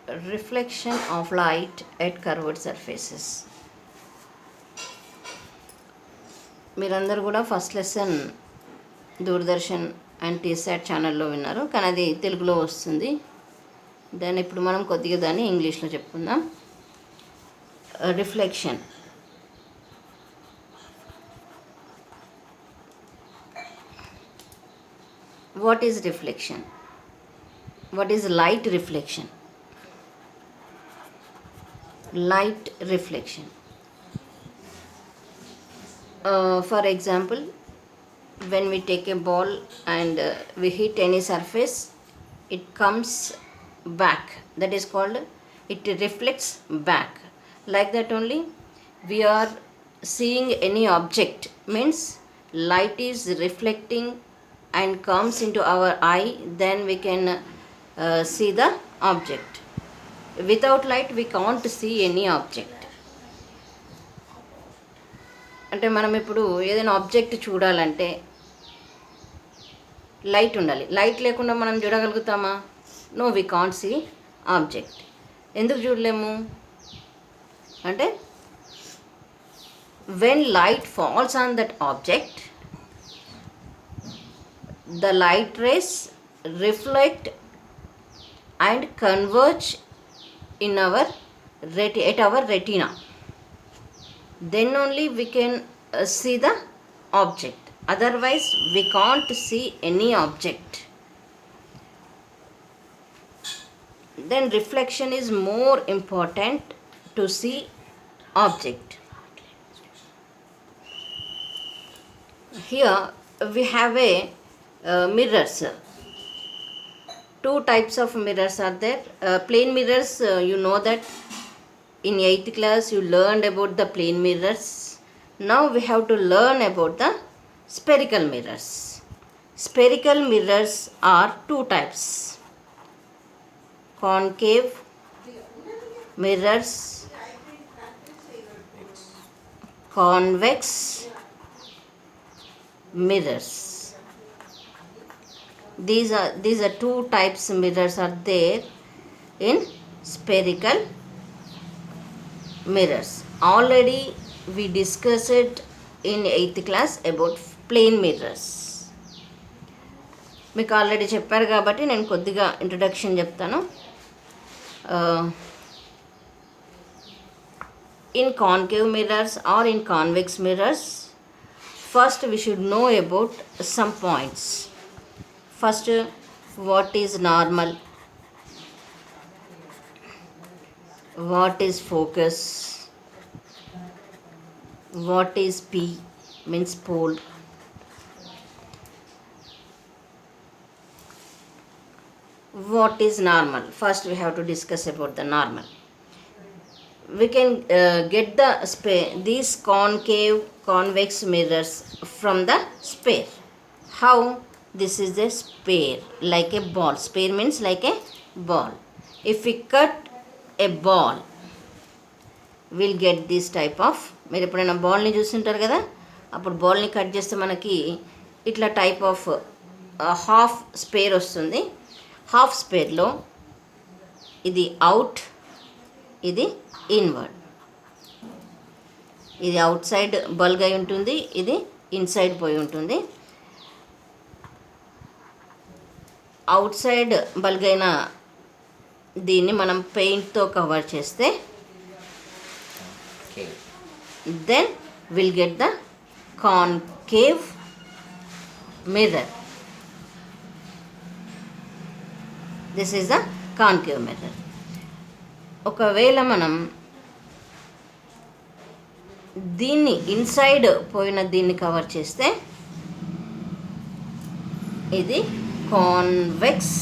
reflection of light at curved surfaces. మీరందరూ కూడా first lesson Doordarshan and T-SAT ఛానల్లో విన్నారు, కానీ అది తెలుగులో వస్తుంది. దాన్ని ఇప్పుడు మనం కొద్దిగా దాన్ని ఇంగ్లీష్లో చెప్పుకుందాం. Reflection. What is reflection? What is light reflection? Light reflection. For example, when we take a ball and we hit any surface, it comes back. That is called, it reflects back. Like that only, we are seeing any object, means light is reflecting and comes into our eye, then we can see the object. Without light we can't see any object. అంటే మనం ఇప్పుడు ఏదైనా object చూడాలంటే light ఉండాలి. Light లేకుండా మనం చూడగలుగుతామా? No, we can't see object. ఎందుకు చూడలేము అంటే, when light falls on that object, the light rays reflect and converge in our at our retina. Then only we can see the object. Otherwise we can't see any object. Then reflection is more important to see object. Here we have a mirrors. Two types of mirrors are there. Plane mirrors, you know that in 8th class you learned about the plane mirrors. Now we have to learn about the spherical mirrors. Spherical mirrors are two types: concave mirrors, convex mirrors. These are two types mirrors are there in spherical mirrors. Already we discussed it in 8th class about plane mirrors. మీకు already చెప్పారు కాబట్టి నేను కొద్దిగా introduction చెప్తాను. In concave mirrors or in convex mirrors, first we should know about some points. First, what is normal, what is focus, what is P, means pole, what is normal. First we have to discuss about the normal. We can get these concave convex mirrors from the sphere. How? This is a sphere, like a ball. Sphere means like a ball. If we cut a ball, we'll get this type of, మీరు ఎప్పుడైనా బాల్ని చూస్తుంటారు కదా, అప్పుడు బాల్ని cut చేస్తే మనకి ఇట్లా టైప్ ఆఫ్ హాఫ్ స్పేర్ వస్తుంది. హాఫ్ స్పేర్లో ఇది అవుట్, ఇది ఇన్వర్డ్. ఇది అవుట్ సైడ్ బల్గ్ అయి ఉంటుంది, ఇది ఇన్సైడ్ పోయి ఉంటుంది. అవుట్ సైడ్ బల్గ్ అయిన దీన్ని మనం పెయింట్తో కవర్ చేస్తే then will get the concave mirror. This is the concave mirror. ఒకవేళ మనం దీన్ని ఇన్సైడ్ పోయిన దీన్ని కవర్ చేస్తే ఇది convex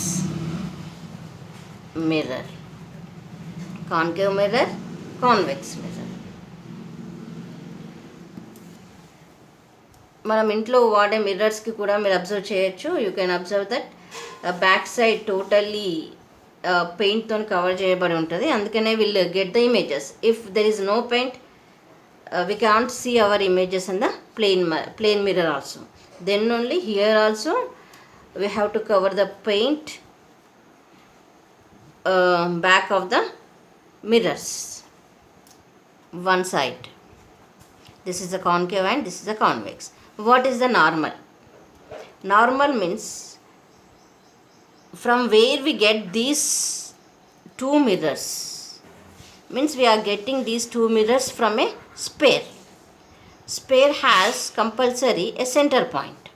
mirror. Concave mirror, convex mirror. మనం ఇంట్లో వాడే మిర్రర్స్కి కూడా మీరు అబ్జర్వ్ చేయొచ్చు. You can observe that back side totally పెయింట్తో కవర్ చేయబడి ఉంటుంది. అందుకనే will get the images. If there is no paint, we can't see our images in the plane mirror also. Then only here also we have to cover the paint back of the mirrors, one side. This is the concave and this is the convex. What is the normal? Normal means from where we get these two mirrors, means we are getting these two mirrors from a sphere. Sphere has compulsory a center point.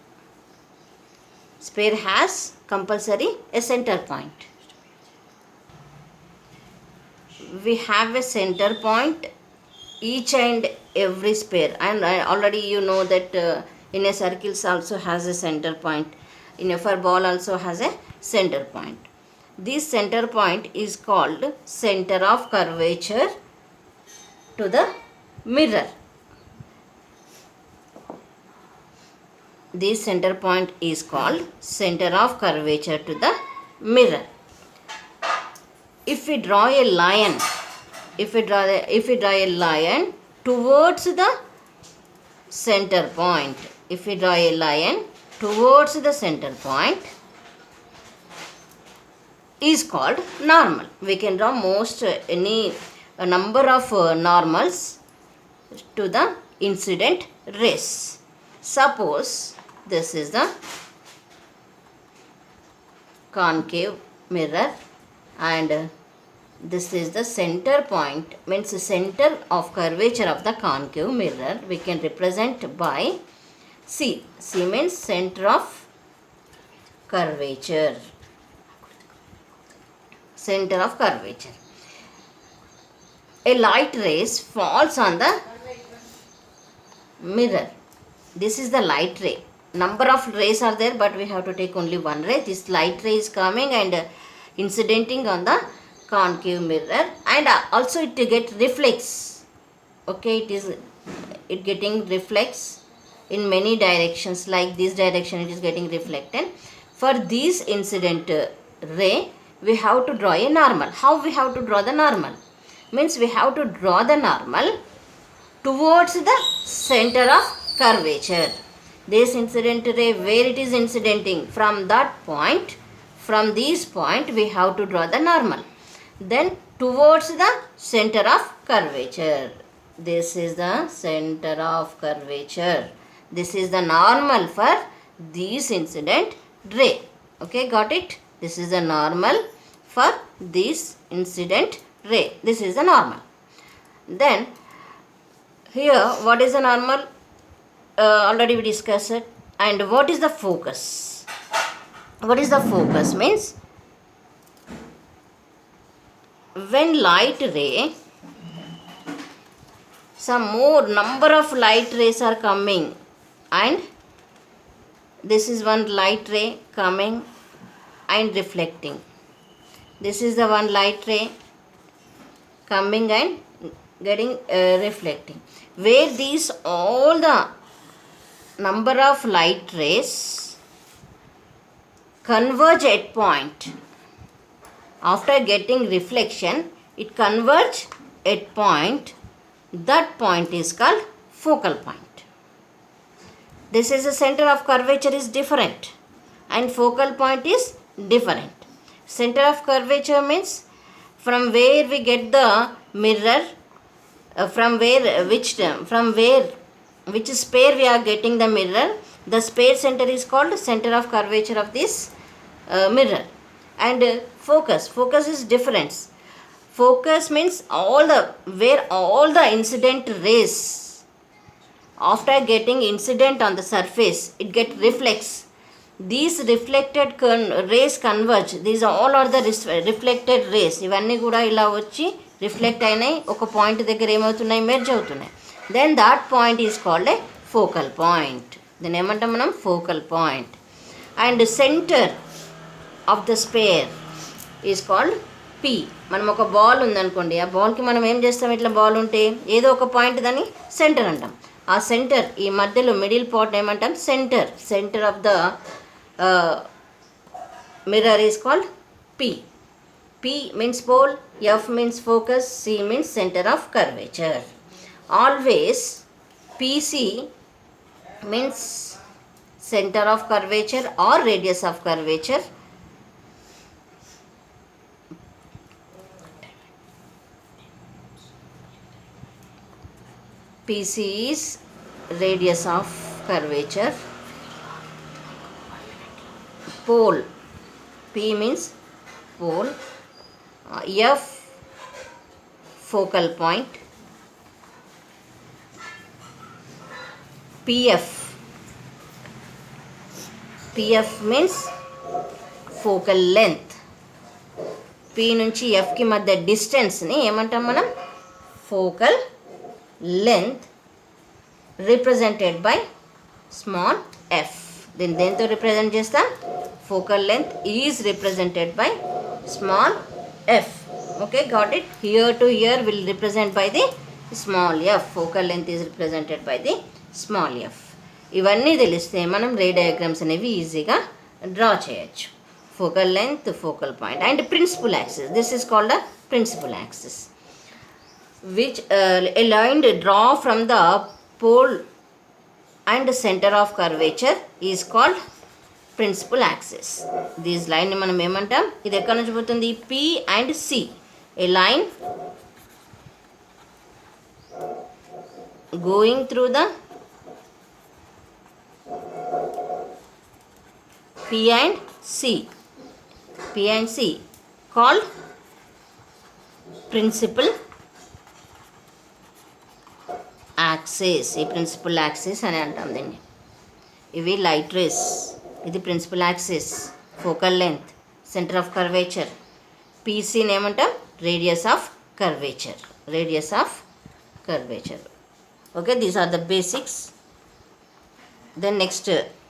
Sphere has compulsory a center point. We have a center point each and every sphere, and already you know that in a circle also has a center point, in a ball also has a center point. This center point is called center of curvature to the mirror. This center point is called center of curvature to the mirror. If we draw a line, if we draw a line towards the center point, if we draw a line towards the center point, is called normal. We can draw a number of normals to the incident rays. Suppose this is the concave mirror and this is the center point, means the center of curvature of the concave mirror. We can represent by C. C means center of curvature. Center of curvature. A light rays falls on the mirror. This is the light ray. Number of rays are there, but we have to take only one ray. This light ray is coming and incidenting on the concave mirror, and also it get reflects. Okay, it getting reflects in many directions, like this direction it is getting reflected. For this incident ray, we have to draw a normal. How we have to draw the normal? Means we have to draw the normal towards the center of curvature. This incident ray, where it is incidenting, from that point, from this point we have to draw the normal. Then towards the center of curvature. This is the center of curvature. This is the normal for this incident ray. Okay, got it? This is the normal for this incident ray. This is the normal. Then here, what is the normal? Already we discussed it. And what is the focus? What is the focus? Means when light ray, some more number of light rays are coming, and this is one light ray coming and reflecting. This is the one light ray coming and getting reflecting. Where these all the number of light rays converge at point. After getting reflection, it converge at point. That point is called focal point. This is the center of curvature is different and focal point is different. Center of curvature means from where we get the mirror, which sphere we are getting the mirror. The sphere center is called center of curvature of this mirror. And focus is different. Focus means where all the incident rays, after getting incident on the surface, it get reflects. These reflected rays converge. These all are the reflected rays. ఇవన్నీ కూడా ఇలా వచ్చి reflect అయినాయి, ఒక point దగ్గర ఏమవుతున్నాయి, merge అవుతున్నాయి. Then that point is called a focal point. Then ఏమంటాం మనం, focal point. And center of the sphere is called P. మనం ఒక బాల్ ఉందనుకోండి, ఆ బాల్కి మనం ఏం చేస్తాం, ఇట్లా బాల్ ఉంటే ఏదో ఒక పాయింట్ దాన్ని సెంటర్ అంటాం. ఆ సెంటర్, ఈ మధ్యలో మిడిల్ పార్ట్ ఏమంటాం, centre of the mirror is called P. P means pole, F means focus, C means center of curvature. Always PC means center of curvature or radius of curvature. PC is radius of curvature. Pole, P means pole, F focal point, PF means focal length. P నుంచి F కి మధ్య డిస్టెన్స్ని ఏమంటాం మనం? Focal length represented by small F. దీన్ని దేంతో represent చేస్తాం? Focal length is represented by small F. Okay, got it? Here to hear will represent by the small F. Focal length is represented by the small F. ఇవన్నీ తెలిస్తే మనం రే diagrams అనేవి ఈజీగా draw చేయొచ్చు. Focal length, focal point, and principal axis. This is called a principal axis, which a line draw from the pole and center of curvature is called principal axis. This line ni manam emantam? Idi ekkడి నుంచి పోతుంది? P and C. A line going through the P and C called principal axis. ఈ principal axis అని అంటాం దీన్ని. ఇవి light rays, ఇది principal axis, focal length, centre of curvature. పీసీని ఏమంటాం? Radius of curvature. Okay, these are the basics. Then next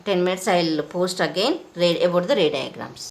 10 minutes I will post again about the ray diagrams.